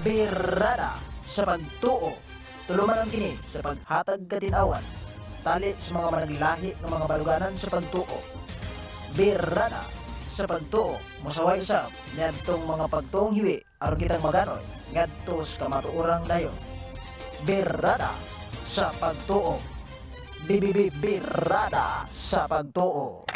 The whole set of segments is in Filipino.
Birada sa pagtuo. Tuluman ang kini sa paghatag katinawan. Tali sa mga managlahi ng mga baluganan sa pagtuo. Birada sa pagtuo. Musaway usab niadtong mga pagtuong hiwi aron kitang maganoy ngadto sa kamatuorang dayon. Birada sa pagtuo. Birada sa pagtuo.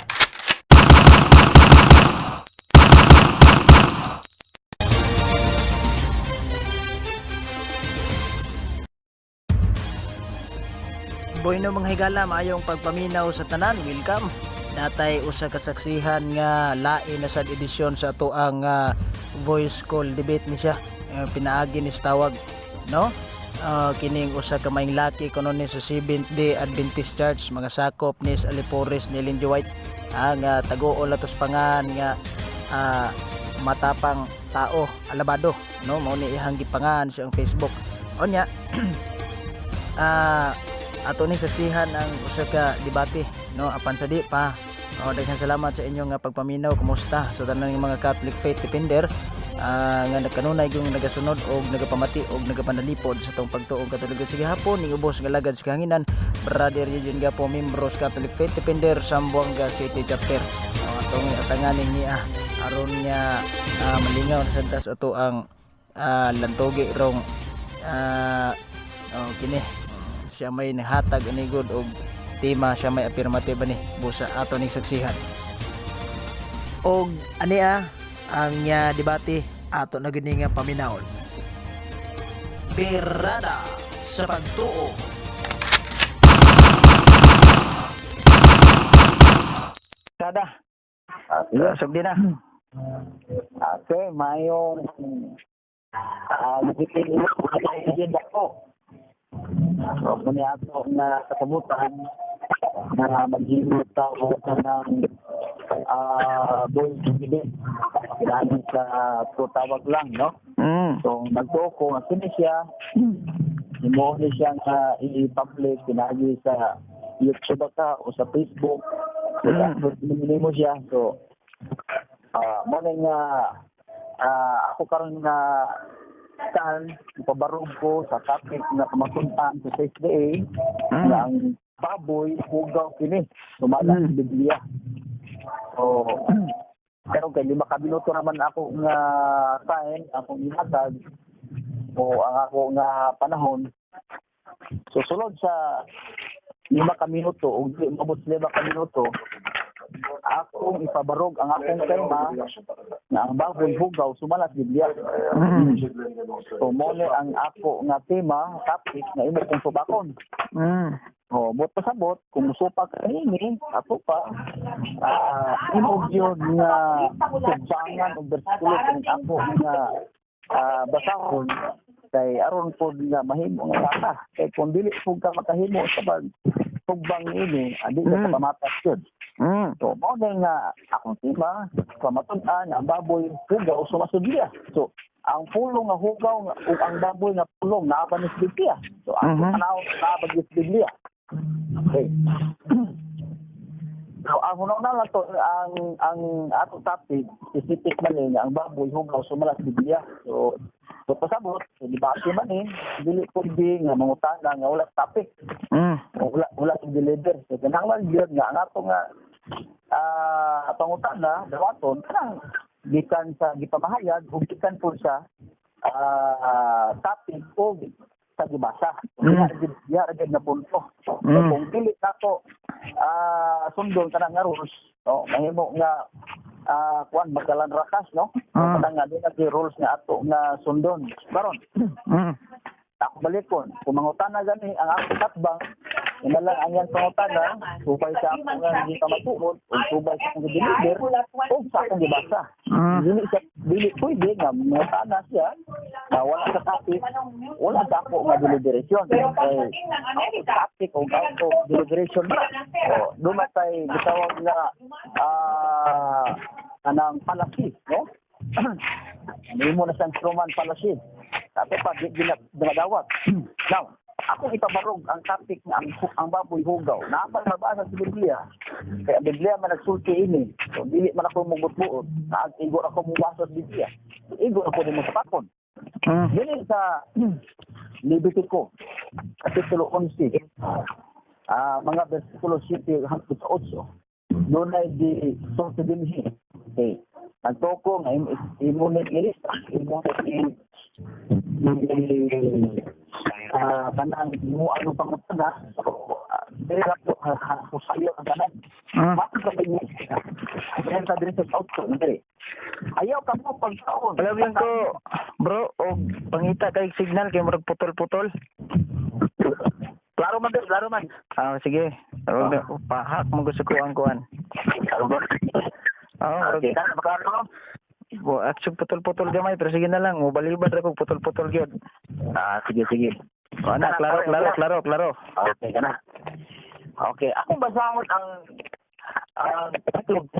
Bueno mga higala, maayong pagpaminaw sa tanan. Welcome. Natay usa ka saksihan nga lain na sad edisyon sa ato ang voice call debate ni siya. Pinaagi ni tawag, no? Kining usa ka maing laki kuno ni sa Seventh Day Adventist Church, mga sakop ni Alipores ni Lindy White, ang taguol atos pangan nga matapang tao, alabado, no? Mao ni ihang gipangan sa Facebook. Onya ato ni saksihan ang usa ka debate, no? Apan sa di pa, daghang salamat sa inyong pagpaminaw. Kumusta sa tanang mga Catholic faith defender nga nagkanunay yung nagasunod og nagapamati og nagapanalipod sa tong pagtuong Katoliko. Sige hapon ning ubos nga lagad sa kahanginan, Brother Eugene Gapo, membros Catholic faith defender Sambuanga City chapter. Atong atanganin niya aron niya malingaw sa tas ato ang lantogi rong kini siya may nahatag anigod og tema, siya may affirmative ani busa ato ning saksihan. Og ania ang debate ato na gini nga paminawon. Birada sa pagtuo. Kada. Sugdi na. Okay, mayong agenda ko. So, kung ato na kasabutan na maghimot tao ng boys debate. Kailangan sa tawag lang, no? So, nagtuo ko nga kini siya. Mo ni siya nga i-publish pinagi sa YouTube ka o sa Facebook. So, mo siya. So, mo nga ako karon nga pabarog ko sa topic na kamakuntan sa SDA na ang baboy hugaw kini sumala sa Biblia. So pero kay 5 ka minuto naman ako nga time akong ihatag o ang ako nga panahon. So sulod sa 5 ka minuto o di mabot 5 ka minuto akong ipabarog ang akong tema na ang baboy hugaw sumala sa Biblia. So mo ni ang ako nga tema topic na imo kong subakon. Bot pasabot kung musupa ka ini ato pa imo gyud nga subangan og bersikulo kung ako nga basahon kay aron pod nga mahimo nga lata kay kung dili pud ka makahimo sa tugbang ini adi ka pamatas gyud. So mo nga akong tema pamatud-an ang baboy hugaw sumala sa Biblia. So ang pulong nga hugaw ug ang baboy nga pulong naa pa ni Biblia. So ang tanaw naa pa ni Biblia. Okay. So ang hunong na lang to ang ato topic specific man ni ang baboy hugaw sumala sa Biblia. So pasabot di ba si man dili pud nga mangutana nga wala topic. Wala sing deliver. So kanang gyud nga ang ato nga pangutana dawaton kanang gikan sa gipamahayag ug gikan po sa topic o sa gibasa. Diya ra na punto. Kung dili nato sundon kanang nga rules, no, mahimo nga kuan magdalan rakas, no? Kanang nga di rules nga ato nga sundon. Baron. Ako balikon, kung mangutana gani ang akong tatbang, lang ang yan pangutana, subay sa akong nga hindi ka matuod, o subay sa akong deliver, o sa akong gibasa. Dili pwede nga mangutana siya, na wala sa topic, wala sa ako nga deliberation. Topic o ako deliberation ba? Dumatay, bitawag nga, kanang palasi, no? Hindi mo na siyang truman palasi. Tapi pa ginagawat. Now, ako ipabarog ang topic na ang baboy hugaw. Naapal mabasa sa Biblia. Kaya Biblia man nagsulti ini. So, dili man ako mugot-buot. Naag-igor ako mubasa sa Biblia. Igor ako din mo sa pakon. Dili sa Levitico, Kapitulo 11, mga versikulo 7 hangtod sa 8, doon ay di sorte dinhi. Okay. Ang toko nga imunin ilista, imunin kanang mo ano pangutana, dira po sayo ang kanan. Bakit ka ba niya? Kaya sa diri sa auto, diri. Ayaw ka mo pagkaon. Alam lang ko, bro, o pangita kay signal kay murag putol-putol. Klaro man. Sige. Pahak mo gusto ko ang kuan. Okay, kana makano? Aksyon putol-putol gamay pero sige na lang, mo balibad ra kog putol-putol gyud. Sige. Ana, klaro. Okay, kana. Okay, akong basahon ang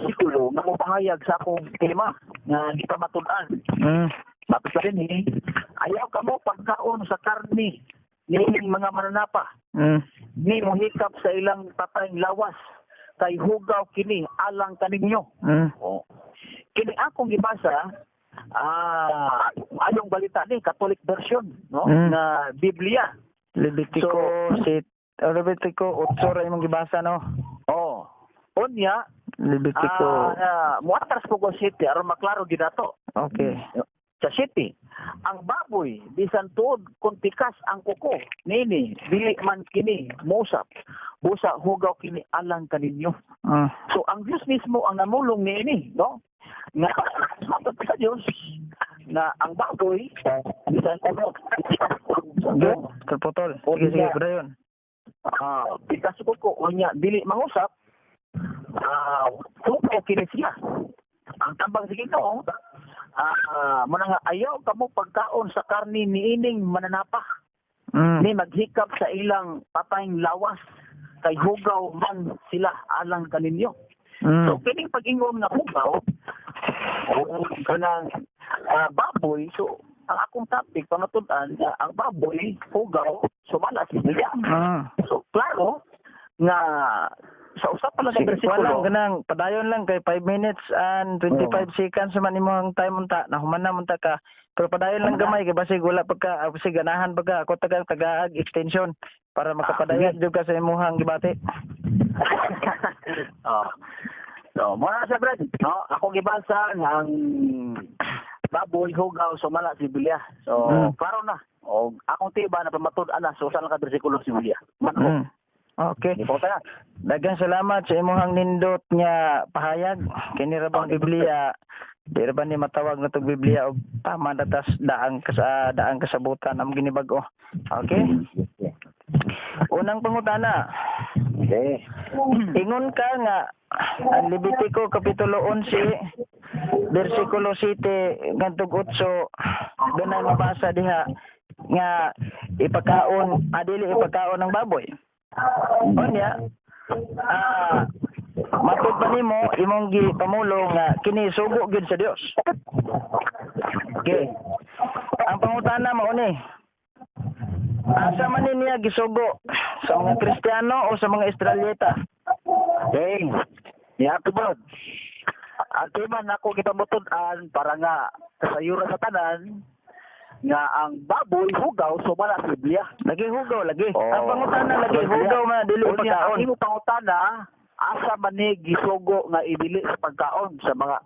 sikulo na mapahayag sa akong tema nga di pa matud-an. Bakit pa rin ayaw ka mo pagkaon sa karni ni mga mananapa. Ni mohikap sa ilang patayng lawas kay hugaw kini alang kaninyo. Kini akong gibasa ayong balita ni Catholic version no na Biblia. Levitico 8 ra imong gibasa no. Unya Levitico. muatras ko city aron maklaro gid nato. Okay. Sa city, ang baboy bisan tuod kung tikas ang kuko nini dili man kini musap busa hugaw kini alang kaninyo. So ang Diyos mismo ang namulong niini no nga matod sa Diyos na ang baboy bisan tuod Kalputol. Sige, bro yun. tikas ang kuko unya dili mangusap hugaw kini siya. Ang tambang sige no muna nga ayaw kamo pagkaon sa karni niining mananapa. Ni maghikap sa ilang patayng lawas kay hugaw man sila alang kaninyo. So kining pag-ingon nga hugaw kanang baboy, so ang akong topic pamatud-an ang baboy hugaw sumala siya. So klaro nga sa usa pa lang ka bersikulo. Walang ganang padayon lang kay 5 minutes and 25 seconds man imong time unta nahuman na munta ka. Pero padayon lang gamay kay basig wala pagka basig ganahan pagka ako tagaag extension para makapadayon jud ka sa imong gibati. So, muna sa Brad, no? Ako gibasa ng baboy hugaw sumala si Biblia. So, klaro na. O akong tiba na pamatud-an na so saan ka bersikulo si Biblia. Man Okay. Ikaw ta. Daghang salamat sa imong nindot nga pahayag. Kini ra bang Biblia? Di ra ba ni matawag na tog Biblia og tama na tas daang kasabutan am ginibag-o. Okay? Unang pangutana. Okay. Ingon ka nga ang Levitico Kapitulo 11 versikulo 7 ngadtog 8 dunay mabasa diha nga dili ipakaon ng baboy. Unya, matud pa nimo imong gipamulo nga kini sugo gyud sa Dios. Okay. Ang pangutana mao ni. Asa man niya gisugo sa mga Kristiyano o sa mga Israelita? Okay. Ya tubod. Ate man ako gipamutud-an para nga kasayuran sa tanan nga ang baboy hugaw sumala sa Biblia. Lagi hugaw lagi. Ang pangutana lagi hugaw man dili pagkaon. Ang imo pangutana asa man ni gisugo nga ibili sa pagkaon sa mga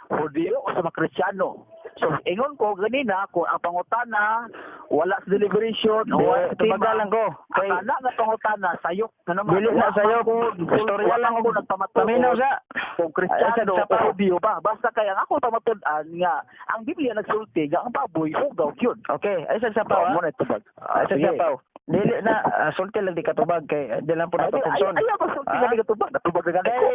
Hudiyo o sa mga Kristiyano. So ingon ko ganina kung ang pangutana wala sa deliberation o wala sa tubagalan ko. Kay ana nga pangutana sayop na naman. Dili na sayop. Istorya lang ako nagpamatud. Paminaw sa kung Kristiyano o Hudiyo ba basta kaya ang ako pamatud-an nga ang Biblia nagsulti nga ang baboy hugaw yun. Okay, ay sa sapaw. Mo na tubag. Ay sa sapaw. Dili na sulti lang di katubag kay di lang po napatugson. Ay ba sulti lang di katubag? Natubag na ganito.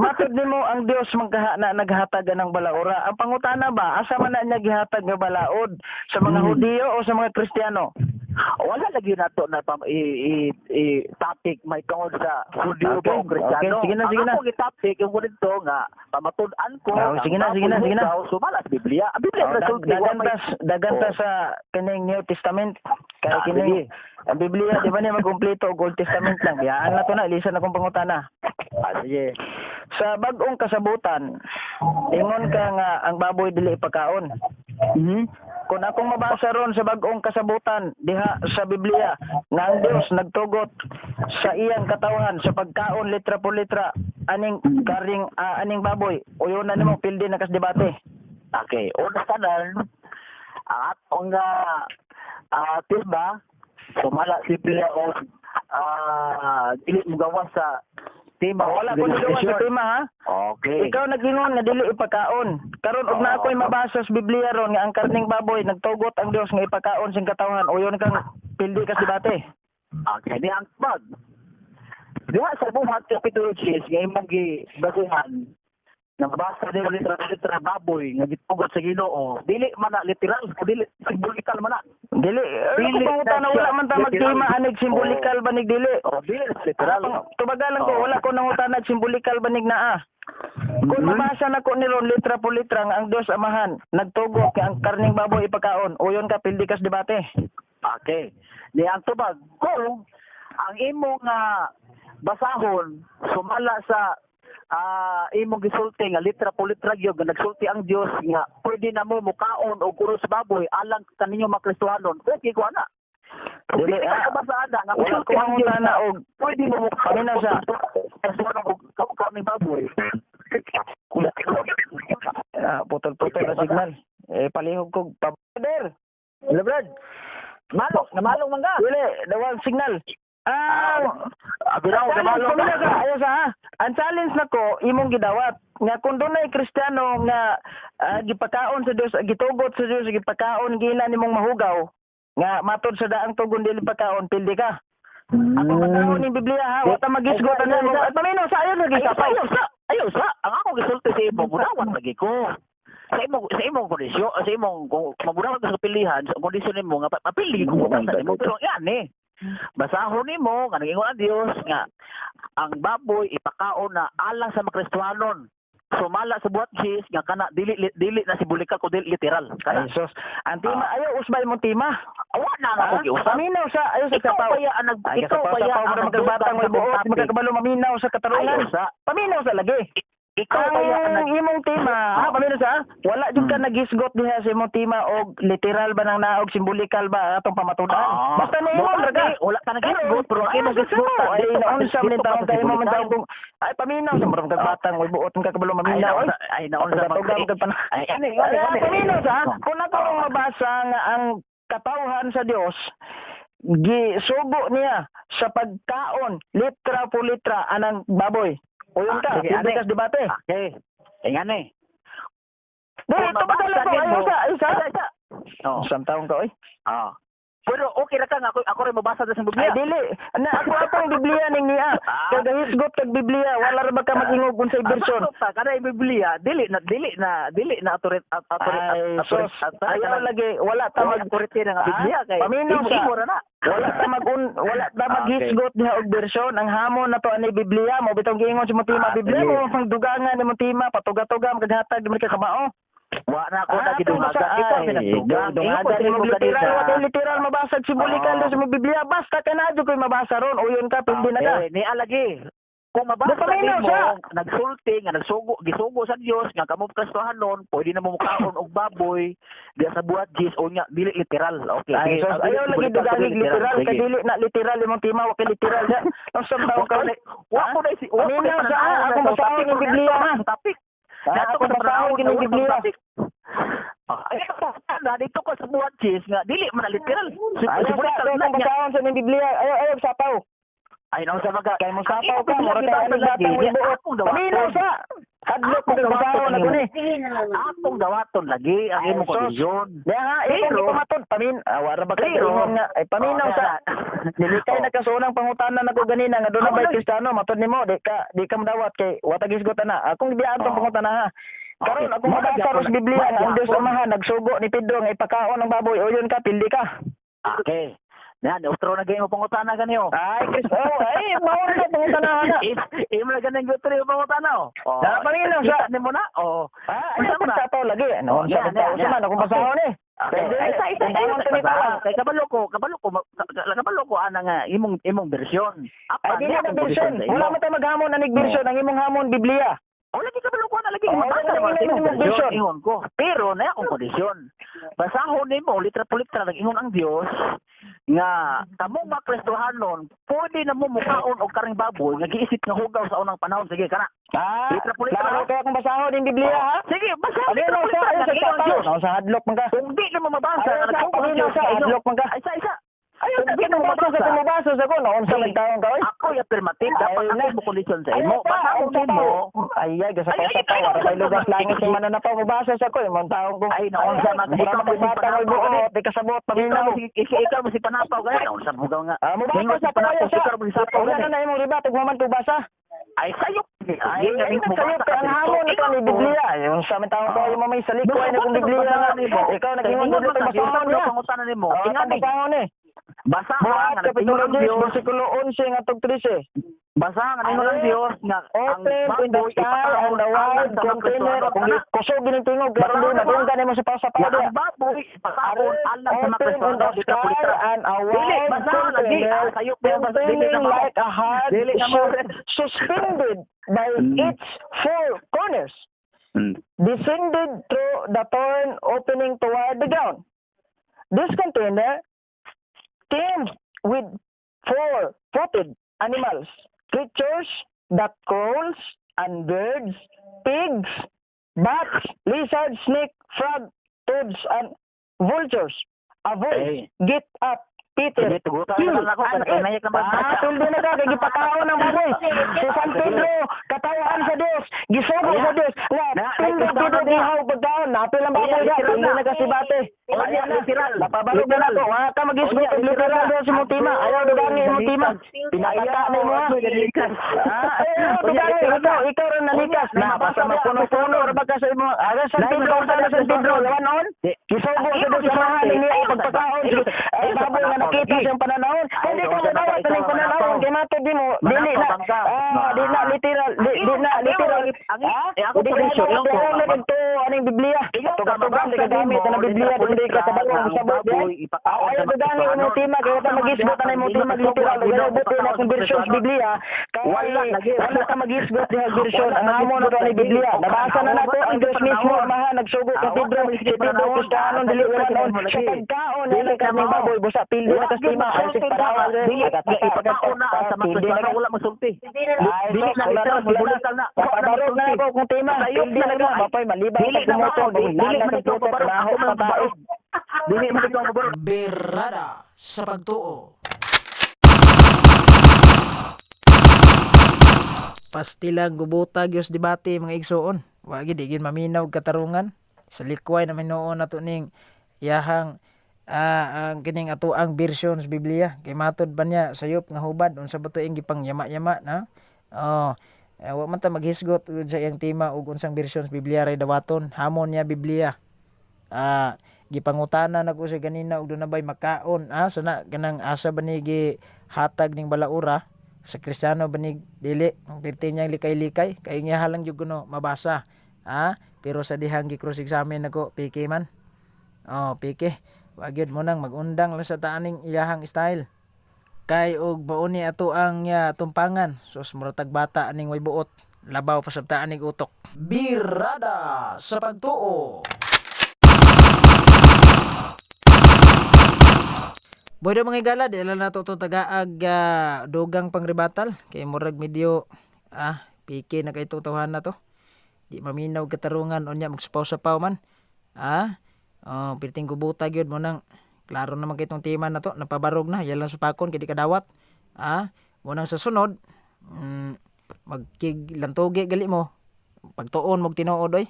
Matod nimo ang Dios naghatag ng balaura. Ang pangutana ba asa man na niya gihatag nga balaod sa mga Hudiyo o sa mga Kristiyano? Wala lagi nato na topic may tungod sa Hudiyo o Kristiyano. Okay, sige na. Ang topic yung ganito nga pamatud-an ko. Sige na. Sumala sa Biblia. Ang Biblia dagantas sa kining New Testament. Kaya kining ang Biblia di ba ni magkumpleto og Old Testament lang. Biyaan na to na lisan na kong pangutana. Sige. Sa bag-ong kasabutan, ingon ka nga ang baboy dili ipakaon. kung akong mabasa ron sa bag-ong kasabutan diha sa Biblia nga ang Dios nagtugot sa iyang katawhan sa pagkaon litra por litra aning karing aning baboy uyon na nimo pildi na kas debate. Okay, una tanan, ang atong tiba, sumala si Pila o dili mo gawas sa tema. Wala ko nigawa sa tema ha. Okay. Ikaw nagingon nga dili ipakaon. Karon og na ako'y mabasa sa Biblia ron nga ang karning baboy nagtugot ang Dios nga ipakaon sing katawhan uyon kang pildi kas debate. Okay, di ang bag. Diha sa buhat kapitulo 6, nga imong gibasihan, nabasa din litra baboy nga gitugot sa Ginoo. Dili man na literal, dili symbolikal man na. Dili, Dili kung na na wala man ta siya magtima literal. anig simbolikal banig dili. Dili literal. Tubagalan ko, wala ko nangutanag simbolikal banig naa. Kung mabasa na ko ni ron litra po litra nga ang Dios Amahan nagtugot kay ang karning baboy ipakaon uyon ka pildi kas debate. Okay. Di ang tubag, kung ang imong basahon sumala sa imong gisulti nga litra po litra gyud nga nagsulti ang Dios nga pwede na mo mukaon og kuros baboy alang kaninyo makristohanon, okay ko ana. Dili, Dili ka basada nga wala musulti ko ang Dios mangutana na og pwede mo mukaon paminaw sa og kaning baboy. putol-putol na signal. Palihog ko pader. Hello Brad. Namalong man ka. Dili, dawag signal. Abiraw namalong ka. Ayos ha. Ang challenge nako imong gidawat nga kung dunay Kristiyano nga gipakaon sa Dios, gitugot sa Dios, gipakaon gila nimong mahugaw nga matod sa daang tugon dili pagkaon pildi ka. Ako pagkaon ning Biblia ha, wa ta magisgot ana mo. At paminaw sa ayo lagi sa Ayos sa. Ang ako gisulti sa imo, mudawan lagi ko. Sa imong kondisyon, sa imong kung mabudawan ka sa pilihan, sa kondisyon nimo nga mapili ko mo sa imo pero yan basahon nimo nga nagingon ang Dios nga ang baboy ipakaon na alang sa makristohanon. Sumala sa buhat cheese nga kana dili na simbolikal ko dili literal. Ay sus, ang tima ayo usbay mo tima. Awa na nga ko giusap. Paminaw sa ayo sa sapaw. Ikaw pa ya ang magkabatang may buot, magkakabalo maminaw sa katarungan. Paminaw sa lagi. Ikaw pa ya ang imong tema, paminaw sa wala jud ka nagisgot diha sa imong tema og literal ba nang naog simbolikal ba atong pamatudan. Basta na imong raga. Wala ka nagisgot pero ang imong gisgot ay naon sa man taong kay mo man taong kung ay paminaw sa marang kagbatang may buot ka kabalo maminaw. Ay naon sa mga ay paminaw sa kung ako ang mabasa nga ang katawhan sa Dios gisubo niya sa pagkaon litra po litra anang baboy. Uyon ka, hindi kas debate. Okay. Ingan Dili, tubagalan ko. Ayun sa, Isa. Isang taong ka, oy. Pero okay ra ka nga ako rin mabasa sa Biblia. Ay, dili. Na ako atong Biblia ning niya. Kagahisgot kag Biblia, wala ra ba ka mag-ingog unsay version? Kada Biblia, dili na autorit. Ayaw lagi, wala ta authority nga Biblia kay. Paminaw sa. Wala ta maghisgot diha og version. Ang hamon na to ani Biblia, mo bitong giingon sa mo tema Biblia mo pang dugangan ni mo tema patuga-tuga maghatag di mo ka kamao. Wa na ako nagidumaga. Ikaw pinagdugang. Dumaga din mo literal. Wala literal mabasag simbolikal sa mo Biblia. Basta ka na ko'y mabasa ron. Uyon ka, pindi na ka. Ni alagi. Kung mabasa mo, nagsulti, nga gisugo sa Dios, nga kamo kristohanon, pwede na mo mukaon og baboy, diya sa buhat jis, o nga, dili literal. Okay. Ayaw lagi duganig literal. Kay dili na literal imong tema, wakil literal. Ang sabaw ka. Wa ko na si. Paminaw sa ako basahon ng Biblia ha. Topic. Ako basahon ng Biblia. Ay, dito ko sa buhat cheese nga dili man literal. Ayaw sa basahon sa Biblia. Ayaw sapaw. Ay naon sa mga kay mo sapaw ka mo kay ano batang buot. Paminaw sa hadlok ko basahon ako ni. Atong dawaton lagi ang imong kondisyon. Ya ha, ikaw pumatod wala ba kay nga ay paminaw sa dili kay nakasunang pangutanan nako ganina nga doon ba Kristiyano matod nimo di ka madawat kay watagisgot na. Akong gibiyaan tong pangutana ha. Karon ako mabasa sa Biblia nga ang Dios Amahan nagsugo ni Pedro nga ipakaon ng baboy uyon ka pildi ka. Okay. Yan, utro na ganyan mo pangutana ganyo. Ay, Kristo, ay, mawala na pangutana na. Imo na ganyan utro yung pangutana. Sa Panginoon sa mo na. Ay, sa tato lagi. Ano, sa tato sa man akong basahon eh. Kay kabalo ko ana nga imong bersyon. Ay, dili na bersyon. Wala man ta maghamon anig bersyon ang imong hamon Biblia. Lagi kabalo ko na lagi. Pero na akong kondisyon. basahon nimo litra po litra nag-ingon ang Dios nga kamo makristohanon pwede na mo mukaon og karing baboy nga giisip nga hugaw sa unang panahon. Sige kana. Litra po litra. Klaro kaya kung basahon yung Biblia, ha? Sige, basahon Ano yun, litra po litra nga sa ingon ang Dios. sa hadlok man ka. Kung di na mo mabasa, Ayaw sa naghugaw ang Diyos sa hadlok man ka. Isa. Ayaw Kung di mo mabasa sa kumabasa sa kuno, unsa man taong ka, oy? Ako yung affirmative, dapat Ayaw na. ako mo kondisyon sa Ayaw imo. pa, Basahon unsa nimo. Ay, gasa pa sa tawa. Kay lugas langit yung mananapaw mabasa sa ko, yung taong kung Ay, naunsa na ikaw mo bata mo buot, di kasabot paminaw. Ikaw mo si panapaw gani. Naunsa mo daw nga. Mubasa sa tayo sa. Ikaw mo si sapaw Wala gani. na imong riba tug man ko basa. Ay, sayop. Ay, sayop ka ang hamon ito ni Biblia. Yung sa mga tao ko yung mamay sa liko ay kung Biblia nga. Ikaw nag-ingon dito sa basahon niya. Pangutan nimo. Tingani basahon eh. Basahan Buhat nga kapitulo ng 10 Diyos. bersikulo 11 ngatog 13. Basahan nga ng Diyos nga ang Open in the sky and the wide container kung kusog ginitingog karon din madunggan nimo sa pasapado. ang baboy ipakaon alam sa mga Open in the sky and a wide container containing like a hard suspended by its four corners, descended through the torn opening toward the ground. This container came with four-footed animals, creatures that crawls and birds, pigs, bats, lizards, snake, frog, toads, and vultures. A voice, get up, Peter. Pildi na ka kay gipakaon ang baboy. Si San Pedro, katawaan sa Dios, gisugo sa Dios. Nga, pindot dito dihaw pagkaon, napil ang baboy ka, pildi na ka si bate. Napabarog na ako, nga ka mag-isbit, literal doon si Mutima. Ayaw dugangi yung Mutima. Pinakata na mo ha. Ayaw dugangi, ikaw rin nalikas. Basta mapuno-puno, ra ba ka sa imo? Aga San Pedro, sa San Pedro, lawan noon. Gisugo sa Dios, samahan niya pagpakaon. Ay, baboy nga nakita siyang pananahon. Hindi ka madawat sa ning pananahon. Kaya matod di mo, dili na literal. Di na literal. Di na ito, aning Biblia. Tugat-tugan, di ka gamit na Biblia. Hindi ka tabalong sa sabot. Ayaw dugangi yung Mutima, kaya ka mag-isgot na yung Mutima literal. Ayaw buti na kung version sa Biblia. Wala ka mag-isgot yung version. Ang hamon na ito ni Biblia. Nabasa na nato ang Diyos mismo, maha, nagsugo ka Pedro. Si Pedro, Kristiyanon, dili wala noon. Sa pagkaon, yan kaming baboy, busa pildi na kastima. Ay, si Parawan, ipagkaon na sa mga wala masulti. Dili na literal, bulasal na. Paparot na ako kung tema. Pildi na lang, mapay, maliban. Dili na Pagkumutong, dili man ito pagkumutong, laho, pabae. Dili man ito mabaro. Berada sa pagtuo. Pastilang gubutag yos debate mga igsoon. Wagi digin maminaw katarungan. Sa likway na minoon nato ning iyahang ang kining ato ang version sa Biblia. Kay matod ba niya sayop nga hubad unsa ba to ing gipang yama-yama na? Wa man ta maghisgot sa iyang tema ug unsang version sa Biblia ray dawaton. Hamon niya Biblia. Gipangutana nako sa ganina ug dunay bay makaon sana kanang asa ba ni hatag ning balaura sa Kristiyano ba ni dili ang pirti niya likay-likay kay niya halang jud kuno mabasa pero sa dihang gi-cross examine nako piki man piki wa gyud mo nang magundang lang sa taaning iyahang style kay og baon ni ato ang tumpangan sus muratag bata aning way buot labaw pa sa taaning utok. Birada sa pagtuo. Boydo mga igala, di lang nato ito tagaag dugang pangribatal. Kaya murag medyo, piki na kayo tutuhan na to. Di maminaw katarungan, o niya magsapaw-sapaw man. Pirting gubutag yun mo nang, klaro naman kayo itong tema na to, napabarog na, yan lang supakon, kaya di kadawat. Mo nang sa sunod, magkiglantogi gali mo, pagtuon mog tinuod oy.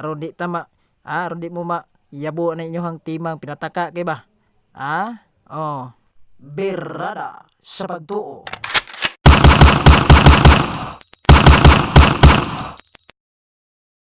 Aron di tama, aron di mo yabo na inyohang timang pinataka kay ba? Berada sa pagtuo.